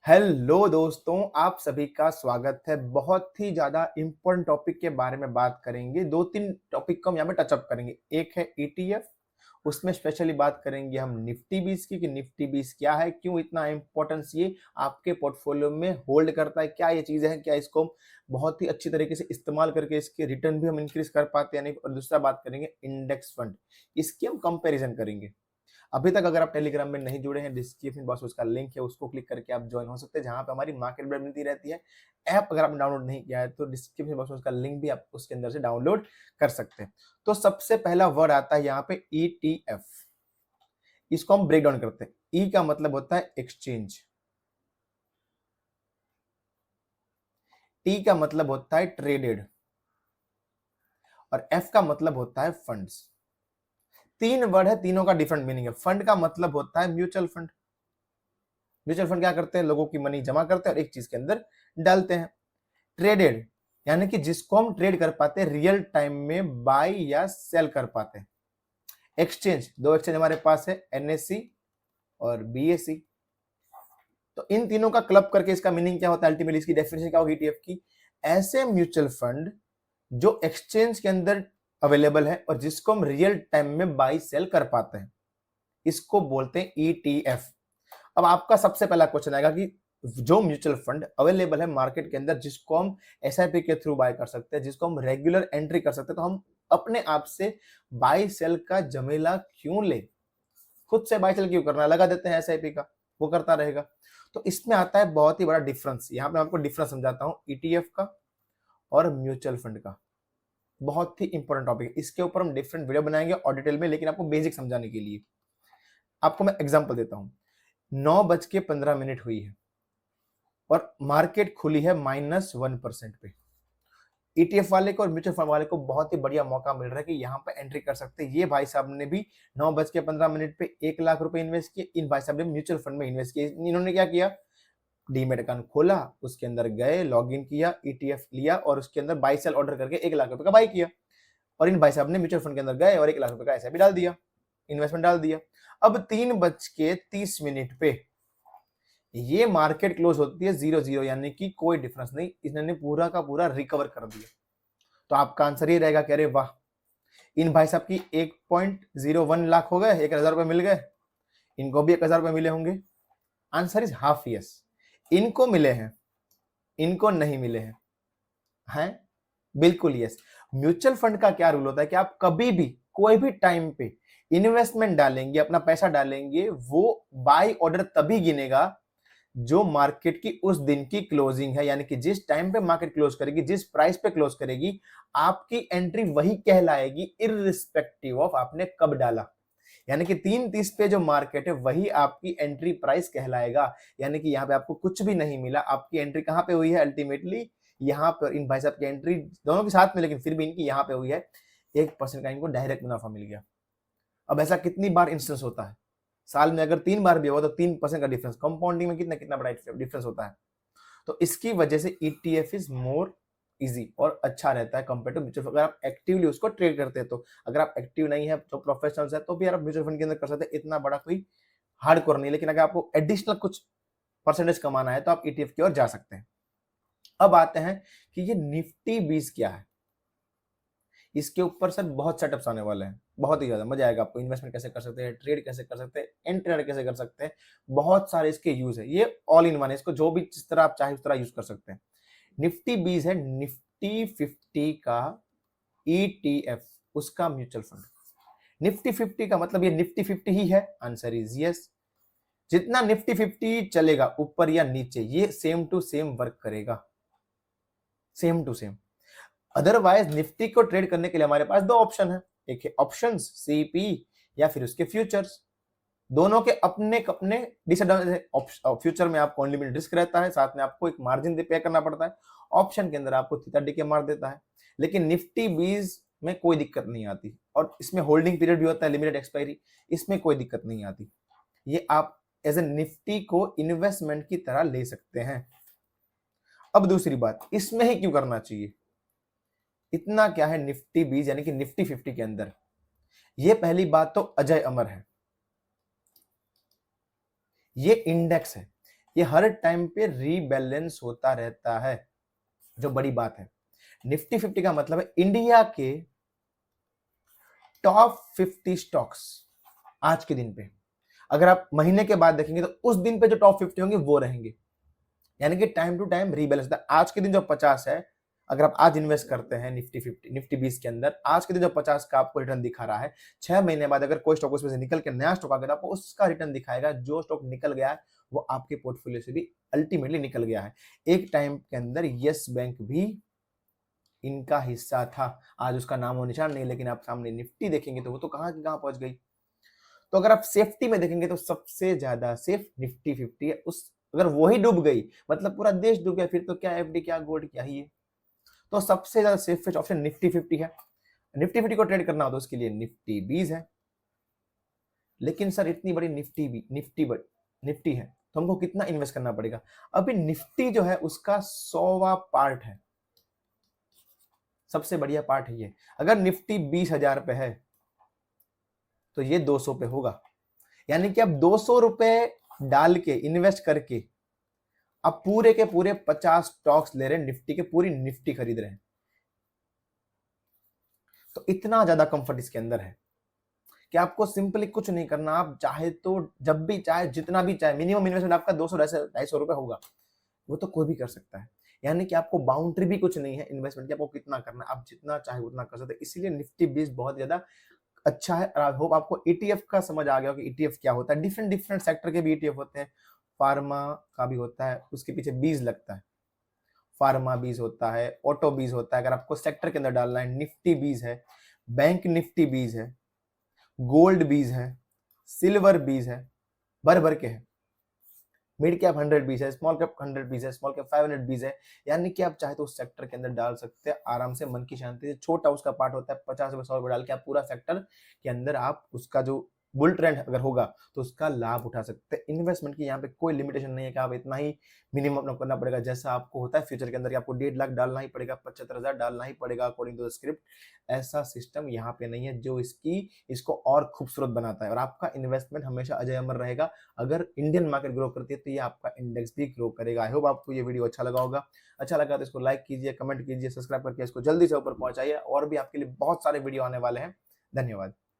Hello दोस्तों, आप सभी का स्वागत है। बहुत ही ज़्यादा इम्पोर्टेंट टॉपिक के बारे में बात करेंगे। 2-3 टॉपिक को हम यहाँ पे टचअप करेंगे। एक है ईटीएफ, उसमें स्पेशली बात करेंगे हम निफ्टी 20 की कि निफ्टी 20 क्या है, क्यों इतना इम्पोर्टेंस ये आपके पोर्टफोलियो में होल्ड करता है, क्या ये चीज़ें हैं, क्या इसको हम बहुत ही अच्छी तरीके से इस्तेमाल करके इसके रिटर्न भी हम इंक्रीज कर पाते हैं या नहीं। और दूसरा बात करेंगे इंडेक्स फंड, इसकी हम कंपेरिजन करेंगे। अभी तक अगर आप टेलीग्राम में नहीं जुड़े हैं, डिस्क्रिप्शन बॉक्स में उसका लिंक है, उसको क्लिक करके आप ज्वाइन हो सकते हैं, जहां पे हमारी मार्केट अपडेट मिलती रहती है। ऐप अगर आपने डाउनलोड नहीं किया है तो डिस्क्रिप्शन बॉक्स में उसका लिंक भी आप उसके अंदर से डाउनलोड कर सकते हैं। तो सबसे पहला वर्ड आता है यहाँ पे ईटीएफ। इसको हम ब्रेक डाउन करते हैं। ई का मतलब होता है एक्सचेंज, टी का मतलब होता है ट्रेडेड, और एफ का मतलब होता है फंड्स। 3 वर्ड है, तीनों का डिफरेंट मीनिंग है। फंड का मतलब होता है म्यूचुअल फंड। म्यूचुअल फंड क्या करते हैं, लोगों की मनी जमा करते हैं और एक चीज के अंदर डालते हैं। ट्रेडेड यानी कि जिसको हम ट्रेड कर पाते हैं, रियल टाइम में बाय या सेल कर पाते हैं। एक्सचेंज, 2 एक्सचेंज हमारे पास है, एनएससी और बीएससी। तो इन तीनों का क्लब करके इसका मीनिंग क्या होता है, अल्टीमेटली इसकी डेफिनेशन क्या होगी ईटीएफ की। ऐसे म्यूचुअल फंड जो एक्सचेंज के अंदर अवेलेबल है और जिसको हम रियल टाइम में बाय सेल कर पाते हैं, इसको बोलते हैं ईटीएफ। अब आपका सबसे पहला क्वेश्चन आएगा कि जो म्यूचुअल फंड अवेलेबल है मार्केट के अंदर, जिसको हम एसआईपी के थ्रू बाय कर सकते हैं, जिसको हम रेगुलर एंट्री कर सकते हैं, तो हम अपने आप से बाय सेल का झमेला क्यों ले, खुद से बाय सेल क्यों करना, लगा देते हैं एसआईपी का, वो करता रहेगा। तो इसमें आता है बहुत ही बड़ा डिफरेंस। यहां पे आपको डिफरेंस समझाता हूं ईटीएफ का और म्यूचुअल फंड का। बहुत ही इंपॉर्टेंट टॉपिक है, इसके ऊपर हम डिफरेंट वीडियो बनाएंगे और डिटेल में, लेकिन आपको बेसिक समझाने के लिए आपको मैं एग्जांपल देता हूं। 9:15 हुई है और मार्केट खुली है -1% पे। ईटीएफ वाले को और म्यूचुअल फंड वाले को बहुत ही बढ़िया मौका मिल रहा है कि यहाँ पे एंट्री कर सकते हैं। ये भाई साहब ने भी 9:15 पे 1 लाख रुपए इन्वेस्ट किए। इन भाई साहब ने म्यूचुअल फंड में इन्वेस्ट किए। इन्होंने क्या किया, डीमेट अकाउंट खोला, उसके अंदर गए, लॉग इन किया, ईटीएफ लिया और उसके अंदर बाई सेल ऑर्डर करके 1 लाख रुपए का बाई किया। और इन भाई साहब ने म्यूचुअल फंड के अंदर गए और 1 लाख रुपए का ऐसा भी डाल दिया, इन्वेस्टमेंट डाल दिया। अब 3:30 पे ये मार्केट क्लोज होती है 0-0, यानी कि कोई डिफरेंस नहीं, इन्होंने पूरा का पूरा रिकवर कर दिया। तो आपका आंसर ये रहेगा कि अरे वाह, इन भाई साहब की 1.01 लाख हो गए, 1,000 रुपए मिल गए, इनको भी 1,000 रुपए मिले होंगे। Answer is half yes. इनको मिले हैं, इनको नहीं मिले हैं बिल्कुल यस। म्यूचुअल फंड का क्या रूल होता है कि आप कभी भी कोई भी टाइम पे इन्वेस्टमेंट डालेंगे, अपना पैसा डालेंगे, वो बाय ऑर्डर तभी गिनेगा जो मार्केट की उस दिन की क्लोजिंग है, यानी कि जिस टाइम पे मार्केट क्लोज करेगी, जिस प्राइस पे क्लोज करेगी, आपकी एंट्री वही कहलाएगी, इररिस्पेक्टिव ऑफ आपने कब डाला। यानी कि 3:30 पे जो मार्केट है वही आपकी एंट्री प्राइस कहलाएगा। यानी कि यहाँ पे आपको कुछ भी नहीं मिला, आपकी एंट्री कहाँ पे हुई है अल्टीमेटली, यहाँ पर इन भाई साहब की एंट्री दोनों के साथ में, लेकिन फिर भी इनकी यहाँ पे हुई है, 1% का इनको डायरेक्ट मुनाफा मिल गया। अब ऐसा कितनी बार इंस्टेंस होता है, साल में अगर 3 बार भी हुआ तो 3% का डिफरेंस, कंपाउंडिंग में कितना कितना बड़ा डिफरेंस होता है। तो इसकी वजह से ईटीएफ इज मोर इजी और अच्छा रहता है कंपेयर टू म्यूचुअल फंड, अगर आप एक्टिवली उसको ट्रेड करते हैं तो। अगर आप एक्टिव नहीं है, जो प्रोफेशनल्स है, तो भी आप म्यूचुअल फंड के अंदर कर सकते हैं, इतना बड़ा कोई हार्डकोर नहीं। लेकिन अगर आपको एडिशनल कुछ परसेंटेज कमाना है तो आप ईटीएफ की ओर जा सकते हैं। अब आते हैं कि ये निफ्टी 20 क्या है। इसके ऊपर सर बहुत सेटअप्स आने वाले हैं, बहुत ही ज्यादा मजा आएगा आपको। इन्वेस्टमेंट कैसे कर सकते हैं, ट्रेड कैसे कर सकते हैं, एंट्री कैसे कर सकते हैं, बहुत सारे इसके यूज है। ये ऑल इन वन है, इसको जो भी जिस तरह आप चाहे उस तरह यूज कर सकते हैं। निफ्टी 20 है निफ्टी 50 का ईटीएफ, उसका म्यूचुअल फंड। निफ्टी 50 का मतलब ये निफ्टी 50 ही है, आंसर इज यस। जितना निफ्टी 50 चलेगा ऊपर या नीचे, ये सेम टू सेम वर्क करेगा, same to same. Otherwise Nifty को ट्रेड करने के लिए हमारे पास 2 ऑप्शन है, एक है ऑप्शंस सीपी या फिर उसके फ्यूचर्स। दोनों के अपने अपने डिसएडवांटेज। फ्यूचर में आपको अनलिमिटेड रिस्क रहता है, साथ में आपको एक मार्जिन पे करना पड़ता है। ऑप्शन के अंदर आपको थीटा डीके मार देता है। लेकिन निफ्टी 20 में कोई दिक्कत नहीं आती, और इसमें होल्डिंग पीरियड भी होता है, लिमिटेड एक्सपायरी, इसमें कोई दिक्कत नहीं आती। ये आप एज ए निफ्टी को इन्वेस्टमेंट की तरह ले सकते हैं। अब दूसरी बात, इसमें ही क्यों करना चाहिए, इतना क्या है निफ्टी 20 यानी कि निफ्टी 50 के अंदर। ये पहली बात तो अजय अमर है, ये इंडेक्स है। ये हर टाइम पे रीबैलेंस होता रहता है, जो बड़ी बात है। निफ्टी 50 का मतलब है इंडिया के टॉप 50 स्टॉक्स आज के दिन पे। अगर आप महीने के बाद देखेंगे तो उस दिन पे जो टॉप 50 होंगे वो रहेंगे, यानी कि टाइम टू टाइम रीबैलेंस। आज के दिन जो 50 है, अगर आप आज इन्वेस्ट करते हैं निफ्टी 50 निफ्टी 20 के अंदर, आज के दिन जो 50 का आपको रिटर्न दिखा रहा है, 6 महीने बाद अगर कोई स्टॉक उसमें से निकल के नया स्टॉक आ गया तो आपको उसका रिटर्न दिखाएगा। जो स्टॉक निकल गया है वो आपके पोर्टफोलियो से भी अल्टीमेटली निकल गया है। एक टाइम के अंदर यस बैंक भी इनका हिस्सा था, आज उसका नाम और निशान नहीं, लेकिन आप सामने निफ्टी देखेंगे तो वो तो कहां की कहां पहुंच गई। तो अगर आप सेफ्टी में देखेंगे तो सबसे ज्यादा सेफ निफ्टी 50 है। उस अगर वही डूब गई मतलब पूरा देश डूब गया, फिर तो क्या एफडी क्या गोल्ड क्या ही है। तो सबसे ज्यादा सेफेस्ट ऑप्शन निफ्टी 50 है। निफ्टी 50 को ट्रेड करना हो तो उसके लिए निफ्टी 20 है। लेकिन सर इतनी बड़ी निफ्टी है तो हमको कितना इन्वेस्ट करना पड़ेगा? अभी निफ्टी जो है उसका 100वां पार्ट है, सबसे बढ़िया पार्ट है ये। अगर निफ्टी 20,000 पे है तो ये 200 पे होगा, यानी कि अब 200 रुपए डाल के इन्वेस्ट करके अब पूरे के पूरे 50 स्टॉक्स ले रहे हैं निफ्टी के, पूरी निफ्टी खरीद रहे हैं। तो इतना ज्यादा कंफर्ट इसके अंदर है कि आपको सिंपली कुछ नहीं करना। आप चाहे तो जब भी चाहे जितना भी चाहे, मिनिमम इन्वेस्टमेंट आपका 200-250 रुपए होगा, वो तो कोई भी कर सकता है। यानी कि आपको बाउंड्री भी कुछ नहीं है इन्वेस्टमेंट की, आपको कितना करना है, आप जितना चाहे उतना कर सकते हैं। इसीलिए निफ्टी 20 बहुत ज्यादा अच्छा है। और आई होप आपको ईटीएफ का समझ आ गया हो कि ईटीएफ क्या होता है। डिफरेंट डिफरेंट सेक्टर के भी ईटीएफ होते हैं, फार्मा का भी होता है, उसके पीछे बीज लगता है, फार्मा बीज होता है, ऑटो बीज होता है। अगर आपको सेक्टर के अंदर डालना है, निफ्टी बीज है, बैंक निफ्टी बीज है, गोल्ड बीज है, सिल्वर बीज है, भर भर के है। मिड कैप 100 बीज है, स्मॉल कैप 100 बीज है, स्मॉल कैप 500 बीज है। यानी कि आप चाहे तो उस सेक्टर के अंदर डाल सकते हैं आराम से, मन की शांति से। छोटा उसका पार्ट होता है, 50 रुपए 100 रुपए डाल के आप पूरा सेक्टर के अंदर आप उसका जो बुल ट्रेंड अगर होगा तो उसका लाभ उठा सकते हैं। इन्वेस्टमेंट की यहाँ पे कोई लिमिटेशन नहीं है कि आप इतना ही मिनिमम करना पड़ेगा, जैसा आपको होता है फ्यूचर के अंदर कि आपको 1.5 लाख डालना ही पड़ेगा, 75,000 डालना ही पड़ेगा अकॉर्डिंग टू द स्क्रिप्ट। ऐसा सिस्टम यहाँ पे नहीं है जो इसको और खूबसूरत बनाता है। और आपका इन्वेस्टमेंट हमेशा अजय अमर रहेगा। अगर इंडियन मार्केट ग्रो करती है तो ये आपका इंडेक्स भी ग्रो करेगा। आई होप आपको ये वीडियो अच्छा लगा होगा। अच्छा लगा तो इसको लाइक कीजिए, कमेंट कीजिए, सब्सक्राइब करके इसको जल्दी से ऊपर पहुंचाइए। और भी आपके लिए बहुत सारे वीडियो आने वाले हैं। धन्यवाद।